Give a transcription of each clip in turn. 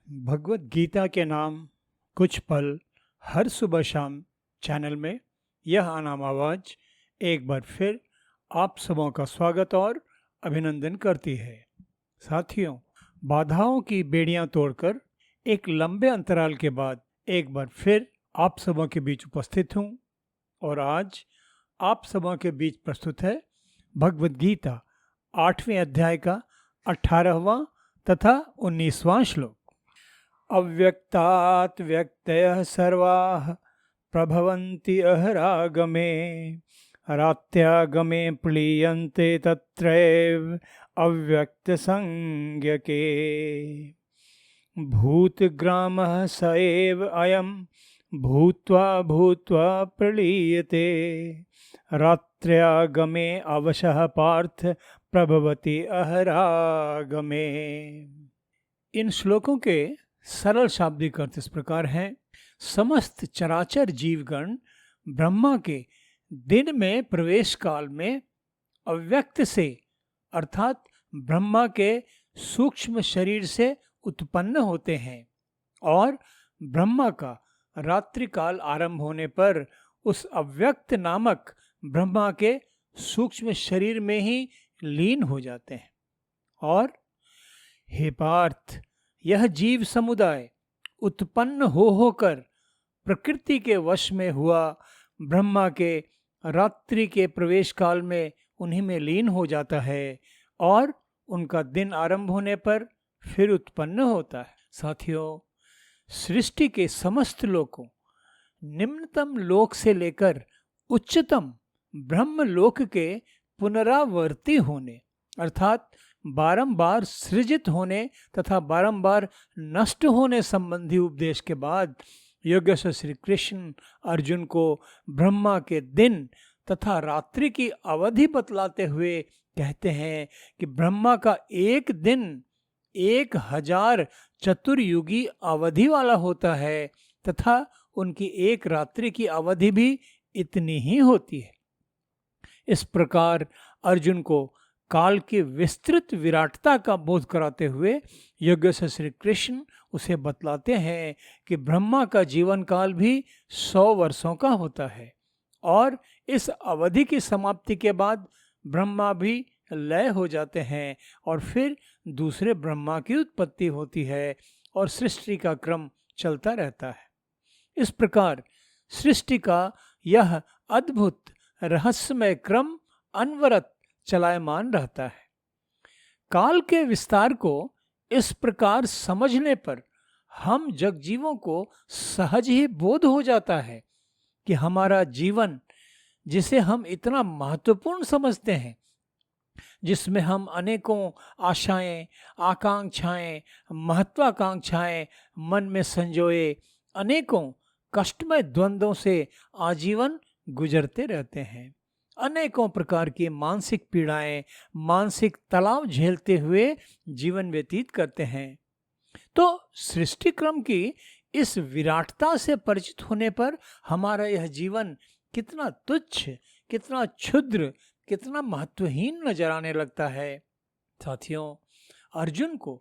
भगवत गीता के नाम कुछ पल हर सुबह शाम चैनल में यह अनाम आवाज एक बार फिर आप सबों का स्वागत और अभिनंदन करती है। साथियों, बाधाओं की बेड़ियां तोड़कर एक लंबे अंतराल के बाद एक बार फिर आप सबों के बीच उपस्थित हूं और आज आप सबों के बीच प्रस्तुत है भगवत गीता 8वें अध्याय का 18वां तथा 19वां श्लोक। अव्यक्तात् व्यक्तयः सर्वाः प्रभवन्ति अहरागमे रात्यागमे प्लीयन्ते तत्रैव अव्यक्तसंज्ञके भूतग्रामः स एव अयं भूत्वा भूत्वा प्रलीयते रात्र्यागमे अवशः पार्थ प्रभवति अहरागमे। इन श्लोकों के सरल शाब्दिक अर्थ इस प्रकार हैं। समस्त चराचर जीवगण ब्रह्मा के दिन में प्रवेश काल में अव्यक्त से अर्थात ब्रह्मा के सूक्ष्म शरीर से उत्पन्न होते हैं और ब्रह्मा का रात्रि काल आरंभ होने पर उस अव्यक्त नामक ब्रह्मा के सूक्ष्म शरीर में ही लीन हो जाते हैं। और हे पार्थ, यह जीव समुदाय उत्पन्न होकर प्रकृति के वश में हुआ ब्रह्मा के रात्रि के प्रवेश काल में उन्हीं में लीन हो जाता है और उनका दिन आरंभ होने पर फिर उत्पन्न होता है। साथियों, सृष्टि के समस्त लोकों, निम्नतम लोक से लेकर उच्चतम ब्रह्म लोक के पुनरावर्ती होने अर्थात बारंबार सृजित होने तथा बारंबार नष्ट होने संबंधी उपदेश के बाद योगेश्वर श्री कृष्ण अर्जुन को ब्रह्मा के दिन तथा रात्रि की अवधि बतलाते हुए कहते हैं कि ब्रह्मा का एक दिन 1000 चतुर्युगी अवधि वाला होता है तथा उनकी एक रात्रि की अवधि भी इतनी ही होती है। इस प्रकार अर्जुन को काल की विस्तृत विराटता का बोध कराते हुए योगेश्वर श्री कृष्ण उसे बतलाते हैं कि ब्रह्मा का जीवन काल भी 100 वर्षों का होता है और इस अवधि की समाप्ति के बाद ब्रह्मा भी लय हो जाते हैं और फिर दूसरे ब्रह्मा की उत्पत्ति होती है और सृष्टि का क्रम चलता रहता है। इस प्रकार सृष्टि का यह अद्भुत रहस्यमय क्रम अनवरत चलायमान रहता है। काल के विस्तार को इस प्रकार समझने पर हम जगजीवों को सहज ही बोध हो जाता है कि हमारा जीवन, जिसे हम इतना महत्वपूर्ण समझते हैं, जिसमें हम अनेकों आशाएं, आकांक्षाएं, महत्वाकांक्षाएं मन में संजोए अनेकों कष्टमय द्वंद्वों से आजीवन गुजरते रहते हैं, अनेकों प्रकार की मानसिक पीड़ाएं, मानसिक तनाव झेलते हुए जीवन व्यतीत करते हैं। तो सृष्टि क्रम की इस विराटता से परिचित होने पर हमारा यह जीवन कितना तुच्छ, कितना क्षुद्र, कितना महत्वहीन नजर आने लगता है। साथियों, अर्जुन को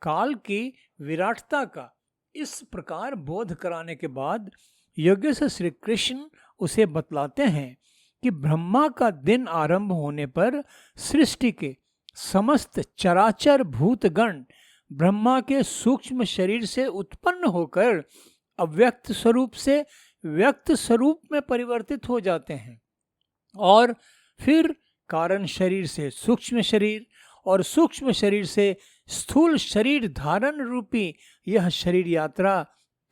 काल की विराटता का इस प्रकार बोध कराने के बाद योगेश्वर श्री कृष्ण उसे बतलाते हैं कि ब्रह्मा का दिन आरंभ होने पर सृष्टि के समस्त चराचर भूतगण ब्रह्मा के सूक्ष्म शरीर से उत्पन्न होकर अव्यक्त स्वरूप से व्यक्त स्वरूप में परिवर्तित हो जाते हैं और फिर कारण शरीर से सूक्ष्म शरीर और सूक्ष्म शरीर से स्थूल शरीर धारण रूपी यह शरीर यात्रा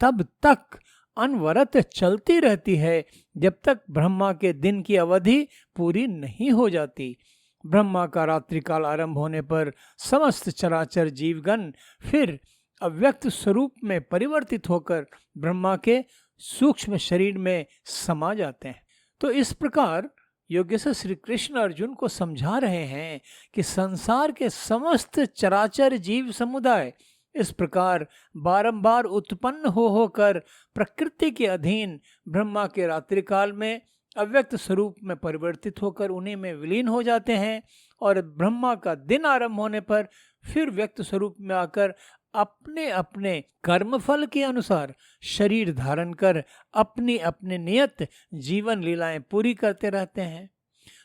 तब तक अनवरत चलती रहती है जब तक ब्रह्मा के दिन की अवधि पूरी नहीं हो जाती। ब्रह्मा का रात्रिकाल आरंभ होने पर समस्त चराचर जीवगण फिर अव्यक्त स्वरूप में परिवर्तित होकर ब्रह्मा के सूक्ष्म शरीर में समा जाते हैं। तो इस प्रकार योगेश्वर श्री कृष्ण अर्जुन को समझा रहे हैं कि संसार के समस्त चराचर जीव समुदाय इस प्रकार बारंबार उत्पन्न होकर प्रकृति के अधीन ब्रह्मा के रात्रिकाल में अव्यक्त स्वरूप में परिवर्तित होकर उन्हीं में विलीन हो जाते हैं और ब्रह्मा का दिन आरंभ होने पर फिर व्यक्त स्वरूप में आकर अपने अपने कर्मफल के अनुसार शरीर धारण कर अपनी अपनी नियत जीवन लीलाएं पूरी करते रहते हैं।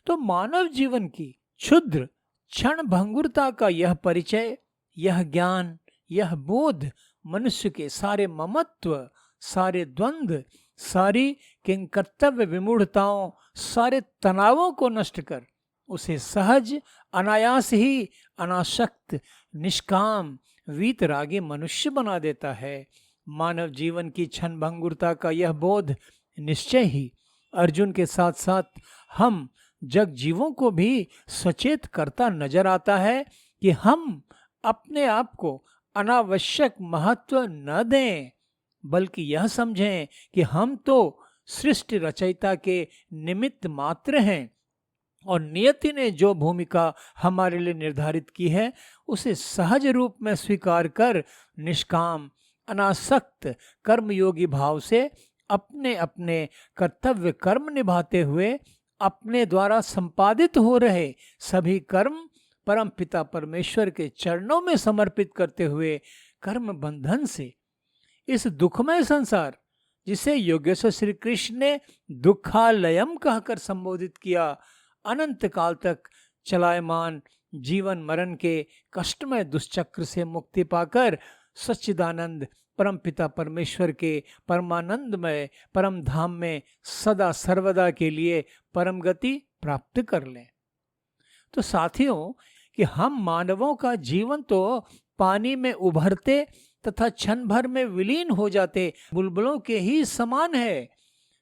तो मानव जीवन की क्षुद्र क्षण भंगुरता का यह परिचय, यह ज्ञान, यह बोध मनुष्य के सारे ममत्व, सारे द्वंद्व, सारी किंकर्तव्य विमूढ़ताओं, सारे तनावों को नष्ट कर उसे सहज, अनायास ही अनासक्त, निष्काम, वीतरागी मनुष्य बना देता है। मानव जीवन की क्षण भंगुरता का यह बोध निश्चय ही अर्जुन के साथ साथ हम जग जीवों को भी सचेत करता नजर आता है कि हम अपने आप को अनावश्यक महत्व न दें, बल्कि यह समझें कि हम तो सृष्टि रचयिता के निमित्त मात्र हैं और नियति ने जो भूमिका हमारे लिए निर्धारित की है उसे सहज रूप में स्वीकार कर निष्काम, अनासक्त, कर्मयोगी भाव से अपने अपने कर्तव्य कर्म निभाते हुए अपने द्वारा संपादित हो रहे सभी कर्म परम पिता परमेश्वर के चरणों में समर्पित करते हुए कर्म बंधन से इस दुखमय संसार, जिसे योगेश्वर श्री कृष्ण ने दुखालयम कहकर संबोधित किया, अनंत काल तक चलायमान जीवन मरण के कष्टमय दुष्चक्र से मुक्ति पाकर सच्चिदानंद परम पिता परमेश्वर के परमानंदमय परम धाम में सदा सर्वदा के लिए परम गति प्राप्त कर लें। तो साथियों, कि हम मानवों का जीवन तो पानी में उभरते तथा क्षण भर में विलीन हो जाते बुलबुलों के ही समान है।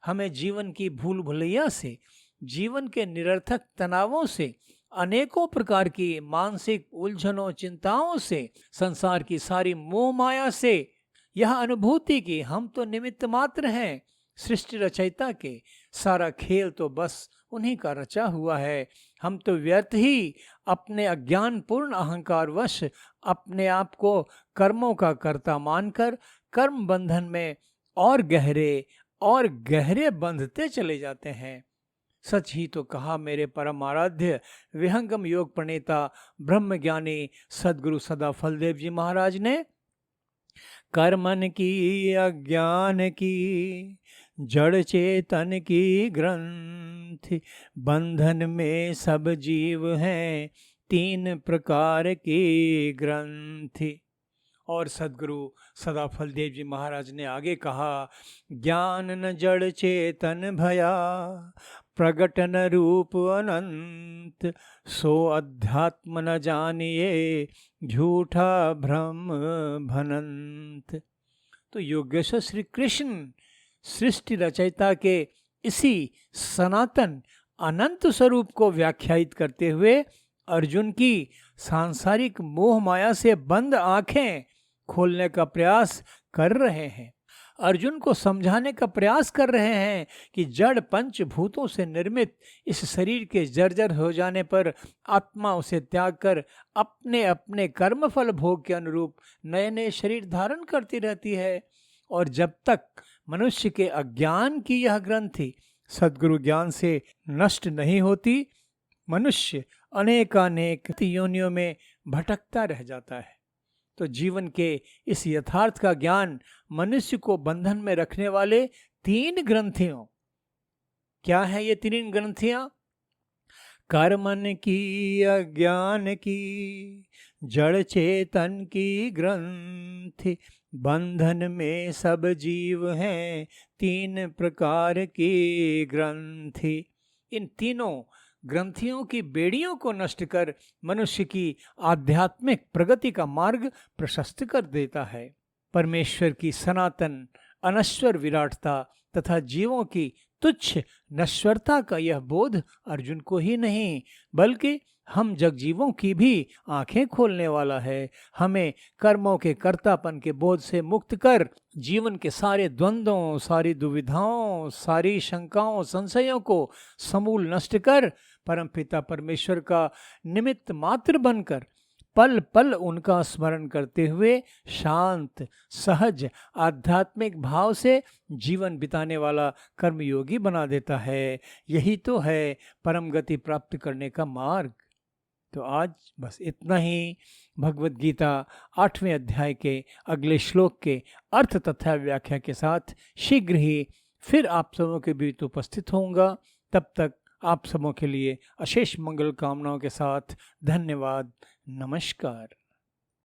हमें जीवन की भूल भुलैया से, जीवन के निरर्थक तनावों से, अनेकों प्रकार की मानसिक उलझनों चिंताओं से, संसार की सारी मोह माया से यह अनुभूति कि हम तो निमित्त मात्र हैं, सृष्टि रचयिता के सारा खेल तो बस उन्हीं का रचा हुआ है। हम तो व्यर्थ ही अपने अज्ञानपूर्ण अहंकारवश अपने आप को कर्मों का कर्ता मानकर कर्म बंधन में और गहरे बंधते चले जाते हैं। सच ही तो कहा मेरे परम आराध्य विहंगम योग प्रणेता ब्रह्मज्ञानी सद्गुरु सदा फलदेव जी महाराज ने, कर्मन की अज्ञान की जड़ चेतन की ग्रंथि, बंधन में सब जीव हैं 3 प्रकार की ग्रंथि। और सद्गुरु सदा फलदेव जी महाराज ने आगे कहा, ज्ञान न जड़ चेतन भया, प्रगट न रूप अनंत, सो अध्यात्म न जानिए, झूठा भ्रम भनंत। तो योगेश्वर श्री कृष्ण सृष्टि रचयिता के इसी सनातन अनंत स्वरूप को व्याख्यायित करते हुए अर्जुन की सांसारिक मोह माया से बंद आंखें खोलने का प्रयास कर रहे हैं। अर्जुन को समझाने का प्रयास कर रहे हैं कि जड़ पंचभूतों से निर्मित इस शरीर के जर्जर हो जाने पर आत्मा उसे त्याग कर अपने अपने कर्मफल भोग के अनुरूप नए नए शरीर धारण करती रहती है। और जब तक मनुष्य के अज्ञान की यह ग्रंथि सद्गुरु ज्ञान से नष्ट नहीं होती, मनुष्य अनेकानेक योनियों में भटकता रह जाता है। तो जीवन के इस यथार्थ का ज्ञान मनुष्य को बंधन में रखने वाले 3 ग्रंथियों, क्या है ये 3 ग्रंथियां? कर्मन की अज्ञान की जड़ चेतन की ग्रंथि, बंधन में सब जीव हैं 3 प्रकार की ग्रंथि। इन तीनों ग्रंथियों की बेड़ियों को नष्ट कर मनुष्य की आध्यात्मिक प्रगति का मार्ग प्रशस्त कर देता है। परमेश्वर की सनातन अनश्वर विराटता तथा जीवों की तुच्छ नश्वरता का यह बोध अर्जुन को ही नहीं बल्कि हम जगजीवों की भी आंखें खोलने वाला है। हमें कर्मों के कर्तापन के बोध से मुक्त कर जीवन के सारे द्वंद्वों, सारी दुविधाओं, सारी शंकाओं, संशयों को समूल नष्ट कर परमपिता परमेश्वर का निमित्त मात्र बनकर पल पल उनका स्मरण करते हुए शांत, सहज, आध्यात्मिक भाव से जीवन बिताने वाला कर्मयोगी बना देता है। यही तो है परम गति प्राप्त करने का मार्ग। तो आज बस इतना ही। भगवत गीता 8वें अध्याय के अगले श्लोक के अर्थ तथा व्याख्या के साथ शीघ्र ही फिर आप सबों के बीच उपस्थित होऊंगा। तब तक आप सबों के लिए अशेष मंगल कामनाओं के साथ धन्यवाद। नमस्कार।